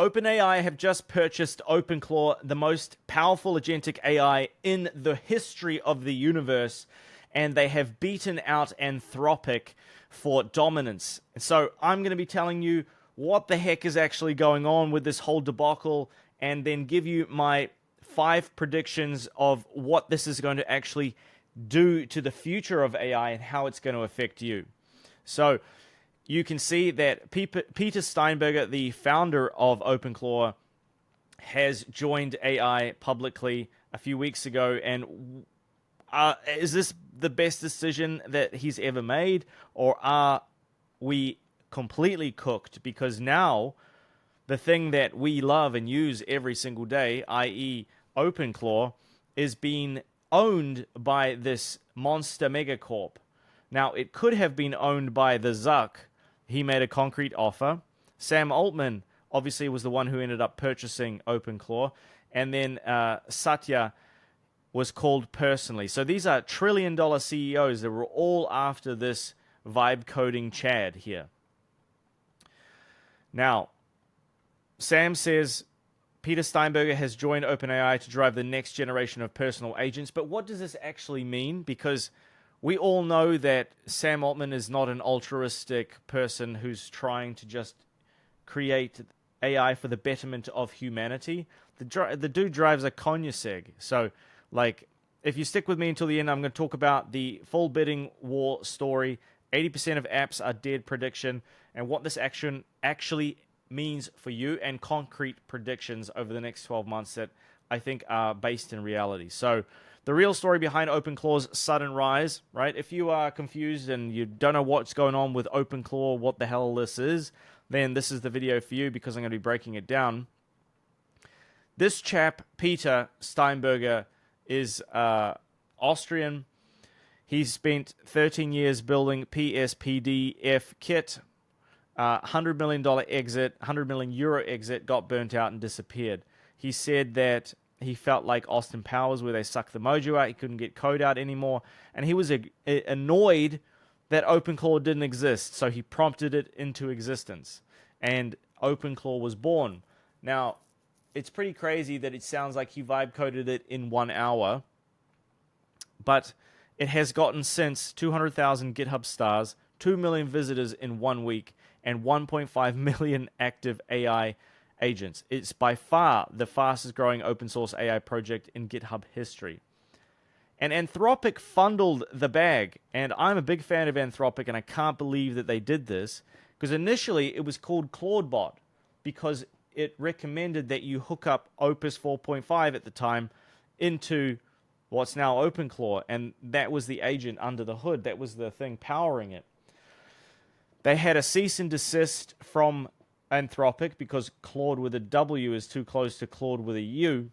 OpenAI have just purchased OpenClaw, the most powerful agentic AI in the history of the universe, and they have beaten out Anthropic for dominance. So I'm going to be telling you what the heck is actually going on with this whole debacle, and then give you my 5 predictions of what this is going to actually do to the future of AI and how it's going to affect you. So you can see that Peter Steinberger, the founder of OpenClaw, has joined AI publicly a few weeks ago. And is this the best decision that he's ever made? Or are we completely cooked? Because now the thing that we love and use every single day, i.e. OpenClaw, is being owned by this monster megacorp. Now, it could have been owned by the Zuck. He made a concrete offer. Sam Altman obviously was the one who ended up purchasing OpenClaw. And then Satya was called personally. So these are trillion-dollar CEOs that were all after this vibe coding Chad here. Now, Sam says Peter Steinberger has joined OpenAI to drive the next generation of personal agents. But what does this actually mean? Because we all know that Sam Altman is not an altruistic person who's trying to just create AI for the betterment of humanity. The dude drives a Koenigsegg. So, like, if you stick with me until the end, I'm going to talk about the full bidding war story, 80% of apps are dead prediction, and what this action actually means for you, and concrete predictions over the next 12 months that I think are based in reality. So, the real story behind OpenClaw's sudden rise, right? If you are confused and you don't know what's going on with OpenClaw, what the hell this is, then this is the video for you, because I'm going to be breaking it down. This chap, Peter Steinberger, is Austrian. He's spent 13 years building PSPDF kit. $100 million exit, 100 million euro exit, got burnt out and disappeared. He said that he felt like Austin Powers, where they sucked the mojo out. He couldn't get code out anymore. And he was annoyed that OpenClaw didn't exist. So he prompted it into existence. And OpenClaw was born. Now, it's pretty crazy that it sounds like he vibe coded it in 1 hour. But it has gotten since 200,000 GitHub stars, 2 million visitors in 1 week, and 1.5 million active AI agents. It's by far the fastest growing open source AI project in GitHub history. And Anthropic fondled the bag. And I'm a big fan of Anthropic, and I can't believe that they did this. Because initially it was called ClaudeBot, because it recommended that you hook up Opus 4.5 at the time into what's now OpenClaw. And that was the agent under the hood. That was the thing powering it. They had a cease and desist from Anthropic because Claude with a W is too close to Claude with a U.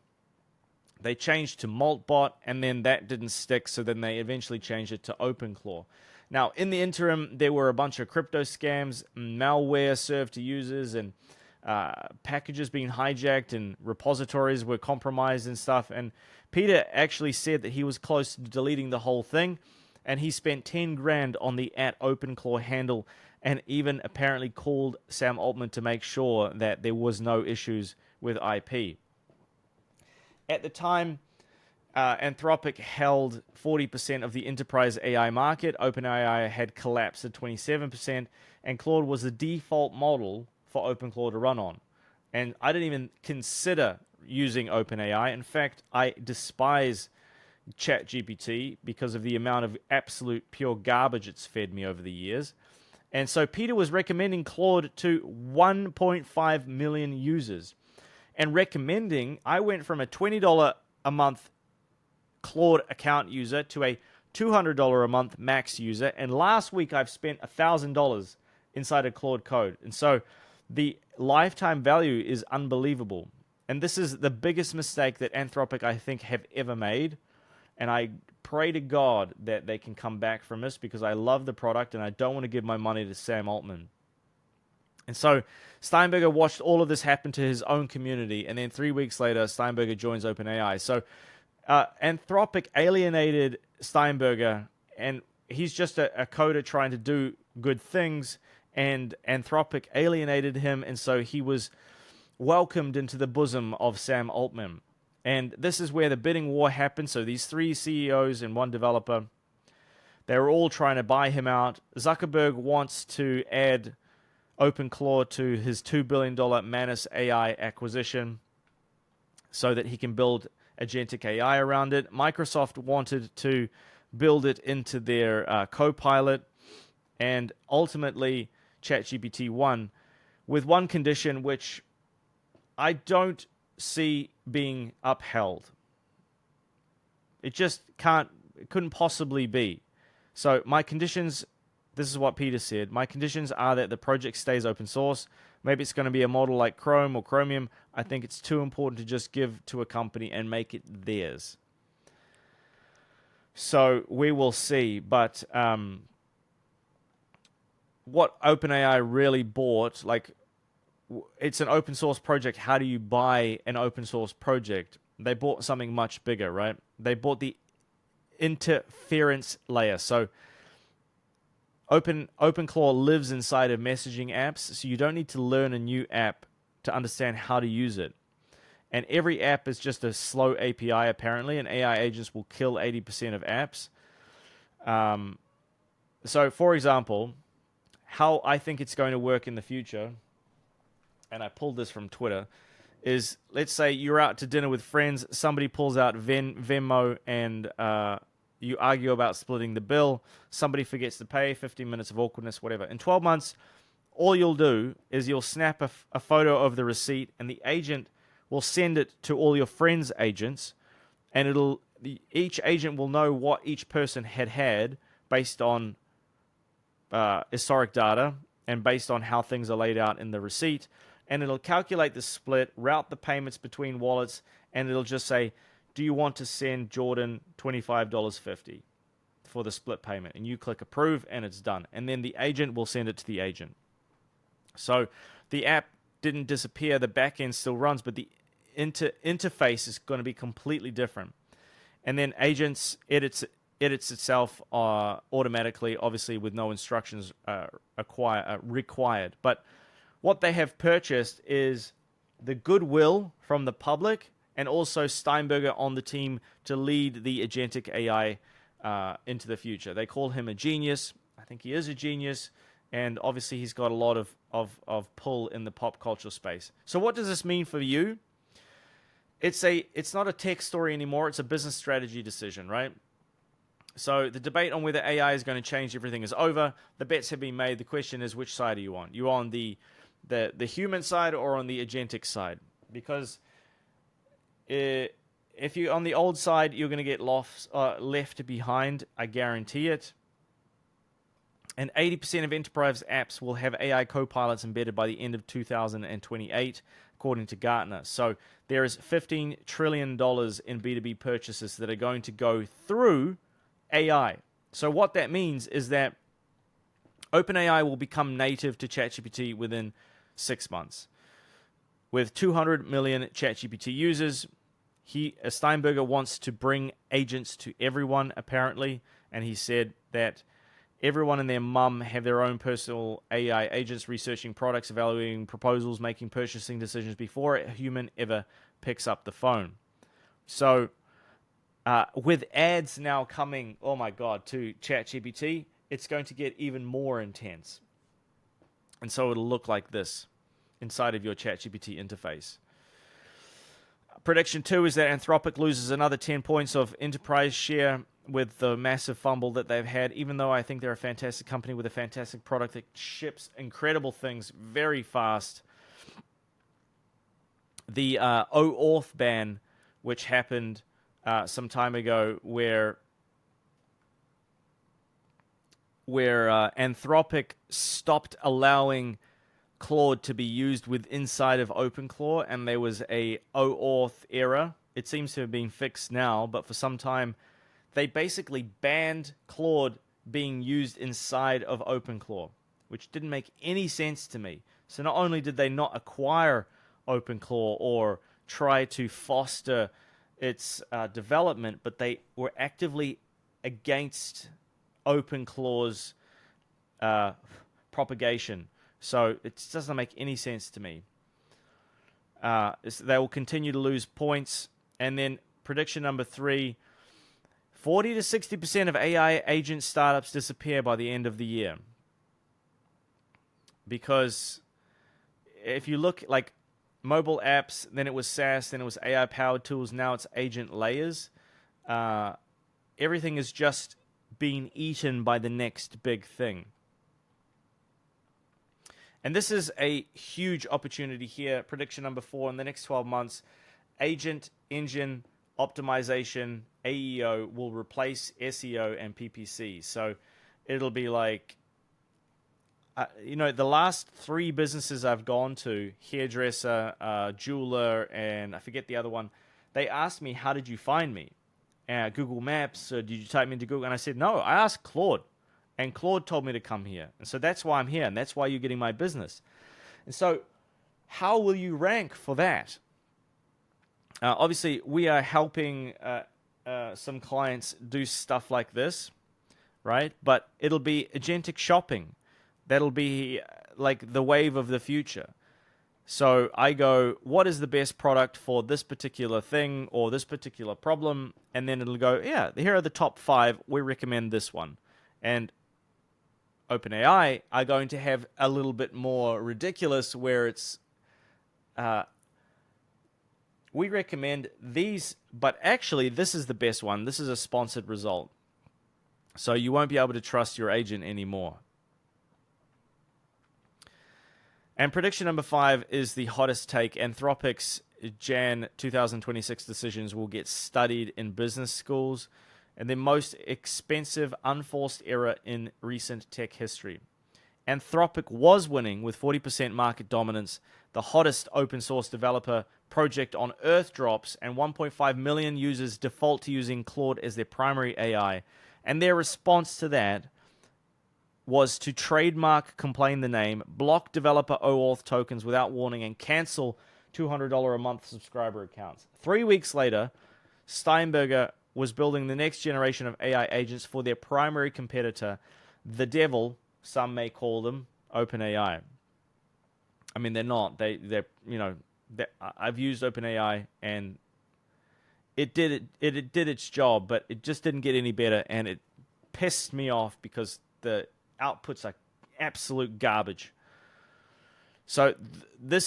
They changed to Maltbot, and then that didn't stick, so then they eventually changed it to OpenClaw. Now, in the interim, there were a bunch of crypto scams, malware served to users, and packages being hijacked, and repositories were compromised and stuff. And Peter actually said that he was close to deleting the whole thing, and he spent 10 grand on the @OpenClaw handle, and even apparently called Sam Altman to make sure that there was no issues with IP. At the time, Anthropic held 40% of the enterprise AI market. OpenAI had collapsed to 27%, and Claude was the default model for OpenClaw to run on. And I didn't even consider using OpenAI. In fact, I despise ChatGPT because of the amount of absolute pure garbage it's fed me over the years. And so Peter was recommending Claude to 1.5 million users. And recommending, I went from a $20 a month Claude account user to a $200 a month max user. And last week I've spent $1,000 inside of Claude Code. And so the lifetime value is unbelievable. And this is the biggest mistake that Anthropic, I think, have ever made. And I pray to God that they can come back from this, because I love the product and I don't want to give my money to Sam Altman. And so Steinberger watched all of this happen to his own community, and then 3 weeks later, Steinberger joins OpenAI. So Anthropic alienated Steinberger, and he's just a coder trying to do good things, and Anthropic alienated him, and so he was welcomed into the bosom of Sam Altman. And this is where the bidding war happened. So these three CEOs and one developer, they were all trying to buy him out. Zuckerberg wants to add OpenClaw to his $2 billion Manus AI acquisition so that he can build agentic AI around it. Microsoft wanted to build it into their Copilot, and ultimately ChatGPT won with one condition which I don't see being upheld. It just couldn't possibly be. So my conditions, this is what Peter said, my conditions are that the project stays open source. Maybe it's going to be a model like Chrome or Chromium. I think it's too important to just give to a company and make it theirs. So we will see. But what OpenAI really bought, like, it's an open source project. How do you buy an open source project? They bought something much bigger, right? They bought the interference layer. So OpenClaw lives inside of messaging apps, so you don't need to learn a new app to understand how to use it. And every app is just a slow API, apparently, and AI agents will kill 80% of apps. So, for example, how I think it's going to work in the future, and I pulled this from Twitter, is let's say you're out to dinner with friends, somebody pulls out Venmo, and you argue about splitting the bill, somebody forgets to pay, 15 minutes of awkwardness, whatever. In 12 months, all you'll do is you'll snap a photo of the receipt, and the agent will send it to all your friends' agents, and each agent will know what each person had based on historic data and based on how things are laid out in the receipt, and it'll calculate the split, route the payments between wallets, and it'll just say, do you want to send Jordan $25.50 for the split payment? And you click approve, and it's done. And then the agent will send it to the agent. So the app didn't disappear. The backend still runs, but the interface is going to be completely different. And then agents edits itself automatically, obviously with no instructions required. But what they have purchased is the goodwill from the public, and also Steinberger on the team to lead the agentic AI into the future. They call him a genius. I think he is a genius, and obviously he's got a lot of pull in the pop culture space. So what does this mean for you? It's not a tech story anymore. It's a business strategy decision, right? So the debate on whether AI is going to change everything is over. The bets have been made. The question is, which side are you on? You on the human side or on the agentic side? Because if you're on the old side, you're going to get left behind. I guarantee it. And 80% of enterprise apps will have AI copilots embedded by the end of 2028, according to Gartner. So there is $15 trillion in B2B purchases that are going to go through AI. So what that means is that OpenAI will become native to ChatGPT within 6 months. With 200 million ChatGPT users, Steinberger wants to bring agents to everyone, apparently, and he said that everyone and their mum have their own personal AI agents researching products, evaluating proposals, making purchasing decisions before a human ever picks up the phone. So with ads now coming, oh my God, to ChatGPT, it's going to get even more intense. And so it'll look like this inside of your ChatGPT interface. Prediction 2 is that Anthropic loses another 10 points of enterprise share with the massive fumble that they've had, even though I think they're a fantastic company with a fantastic product that ships incredible things very fast. The OAuth ban, which happened some time ago, where Anthropic stopped allowing Claude to be used inside of OpenClaw, and there was a OAuth error. It seems to have been fixed now, but for some time they basically banned Claude being used inside of OpenClaw, which didn't make any sense to me. So not only did they not acquire OpenClaw or try to foster its development, but they were actively against OpenClaw's propagation. So it doesn't make any sense to me. They will continue to lose points. And then prediction number 3, 40 to 60% of AI agent startups disappear by the end of the year. Because if you look like mobile apps, then it was SaaS, then it was AI-powered tools, now it's agent layers. Everything is just being eaten by the next big thing. And this is a huge opportunity here. Prediction number 4, in the next 12 months, agent engine optimization, AEO, will replace SEO and PPC. So it'll be like, the last 3 businesses I've gone to, hairdresser, jeweler, and I forget the other one, they asked me, how did you find me? Google Maps, did you type me into Google? And I said, no, I asked Claude. And Claude told me to come here. And so that's why I'm here, and that's why you're getting my business. And so how will you rank for that? Obviously, we are helping some clients do stuff like this, right? But it'll be agentic shopping. That'll be like the wave of the future. So I go, what is the best product for this particular thing or this particular problem? And then it'll go, yeah, here are the top 5. We recommend this one. And OpenAI are going to have a little bit more ridiculous where it's, we recommend these, but actually this is the best one. This is a sponsored result. So you won't be able to trust your agent anymore. And prediction number 5 is the hottest take. Anthropic's Jan 2026 decisions will get studied in business schools, and the most expensive unforced error in recent tech history. Anthropic was winning with 40% market dominance, the hottest open source developer project on Earth drops, and 1.5 million users default to using Claude as their primary AI. And their response to that was to trademark complain the name, block developer OAuth tokens without warning, and cancel $200 a month subscriber accounts. 3 weeks later, Steinberger was building the next generation of AI agents for their primary competitor, the devil, some may call them, OpenAI. I mean, they're not. I've used OpenAI, and it did its job, but it just didn't get any better, and it pissed me off because the outputs are absolute garbage. So there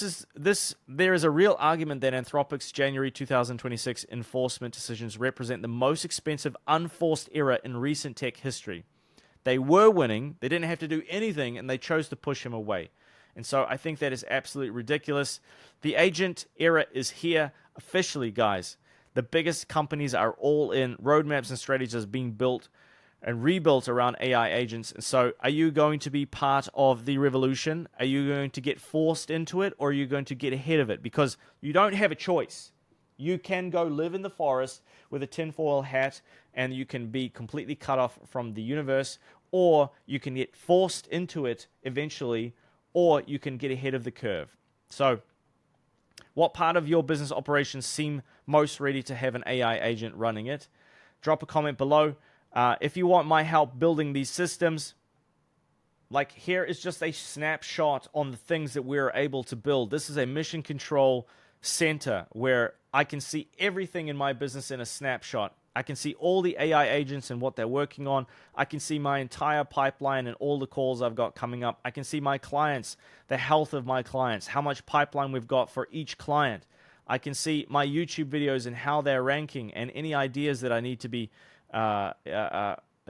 is a real argument that Anthropic's January 2026 enforcement decisions represent the most expensive unforced error in recent tech history. They were winning, they didn't have to do anything, and they chose to push him away. And so I think that is absolutely ridiculous. The agent era is here officially, guys. The biggest companies are all in. Roadmaps and strategies being built and rebuilt around AI agents. And so are you going to be part of the revolution? Are you going to get forced into it, or are you going to get ahead of it? Because you don't have a choice. You can go live in the forest with a tinfoil hat and you can be completely cut off from the universe, or you can get forced into it eventually, or you can get ahead of the curve. So what part of your business operations seem most ready to have an AI agent running it? Drop a comment below. If you want my help building these systems, like here is just a snapshot on the things that we're able to build. This is a mission control center where I can see everything in my business in a snapshot. I can see all the AI agents and what they're working on. I can see my entire pipeline and all the calls I've got coming up. I can see my clients, the health of my clients, how much pipeline we've got for each client. I can see my YouTube videos and how they're ranking and any ideas that I need to be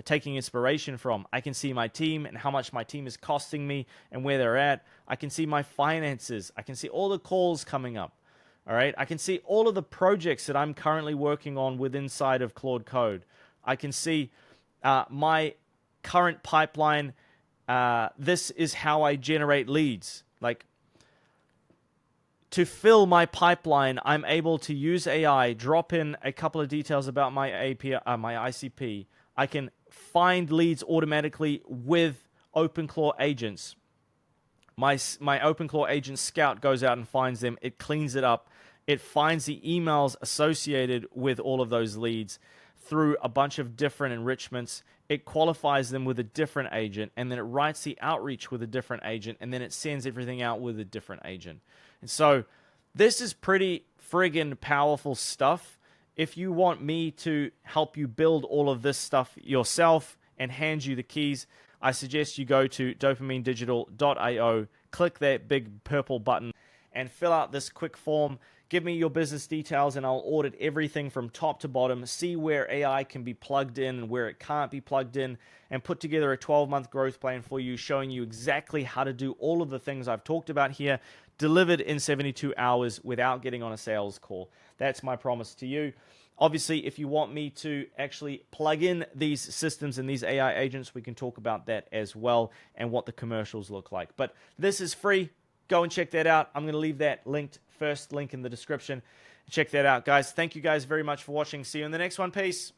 taking inspiration from. I can see my team and how much my team is costing me and where they're at. I can see my finances. I can see all the calls coming up. All right. I can see all of the projects that I'm currently working on within inside of Claude Code. I can see my current pipeline. This is how I generate leads. Like, to fill my pipeline, I'm able to use AI, drop in a couple of details about my API, my ICP. I can find leads automatically with OpenClaw agents. My OpenClaw agent Scout goes out and finds them. It cleans it up. It finds the emails associated with all of those leads through a bunch of different enrichments. It qualifies them with a different agent, and then it writes the outreach with a different agent, and then it sends everything out with a different agent. And so This is pretty friggin' powerful stuff. If you want me to help you build all of this stuff yourself and hand you the keys, I suggest you go to dopaminedigital.io, click that big purple button, and fill out this quick form. Give me your business details, and I'll audit everything from top to bottom, see where AI can be plugged in and where it can't be plugged in, and put together a 12-month growth plan for you, showing you exactly how to do all of the things I've talked about here, delivered in 72 hours without getting on a sales call. That's my promise to you. Obviously, if you want me to actually plug in these systems and these AI agents, we can talk about that as well and what the commercials look like. But this is free. Go and check that out. I'm going to leave that linked, first link in the description. Check that out, guys. Thank you guys very much for watching. See you in the next one. Peace.